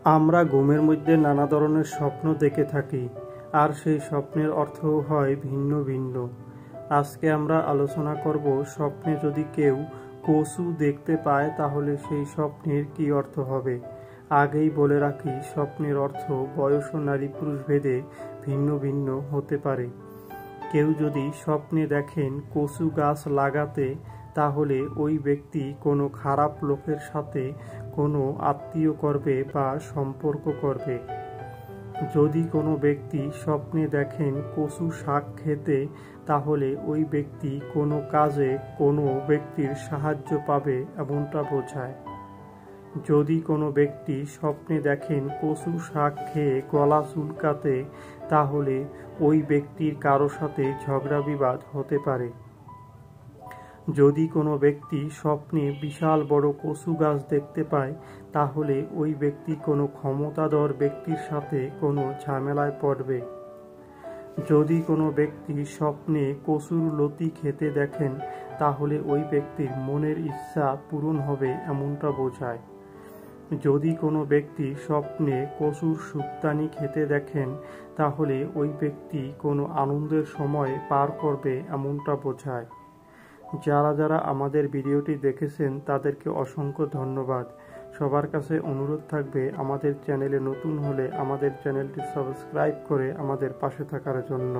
আমরা ঘুমের মধ্যে নানা ধরনের স্বপ্ন দেখে থাকি, আর সেই স্বপ্নের অর্থও হয় ভিন্ন ভিন্ন। আজকে আমরা আলোচনা করব, স্বপ্নে যদি কেউ কচু দেখতে পায় তাহলে সেই স্বপ্নের কী অর্থ হবে। আগেই বলে রাখি, স্বপ্নের অর্থ বয়স ও নারী পুরুষ ভেদে ভিন্ন ভিন্ন হতে পারে। কেউ যদি স্বপ্নে দেখেন কচু গাছ লাগাতে, তাহলে ওই ব্যক্তি কোনো খারাপ লোকের সাথে কোনো আত্মীয় করবে বা সম্পর্ক করবে। যদি কোনো ব্যক্তি স্বপ্নে দেখেন কচু শাক খেতে, তাহলে ওই ব্যক্তি কোনো কাজে কোনো ব্যক্তির সাহায্য পাবে এমনটা বোঝায়। যদি কোনো ব্যক্তি স্বপ্নে দেখেন কচু শাক খেয়ে গলা চুলকাতে, তাহলে ওই ব্যক্তির কারো সাথে ঝগড়া বিবাদ হতে পারে। যদি কোনো ব্যক্তি স্বপ্নে বিশাল বড় কচু গাছ দেখতে পায়, তাহলে ওই ব্যক্তি কোনো ক্ষমতাধর ব্যক্তির সাথে কোনো ঝামেলায় পড়বে। যদি কোনো ব্যক্তি স্বপ্নে কচুর লতি খেতে দেখেন, তাহলে ওই ব্যক্তির মনের ইচ্ছা পূরণ হবে এমনটা বোঝায়। যদি কোনো ব্যক্তি স্বপ্নে কচুর শুক্তানি খেতে দেখেন, তাহলে ওই ব্যক্তি কোনো আনন্দের সময় পার করবে এমনটা বোঝায়। যারা যারা আমাদের ভিডিওটি দেখেছেন তাদেরকে অসংখ্য ধন্যবাদ। সবার কাছে অনুরোধ থাকবে, আমাদের চ্যানেলে নতুন হলে আমাদের চ্যানেলটি সাবস্ক্রাইব করে আমাদের পাশে থাকার জন্য।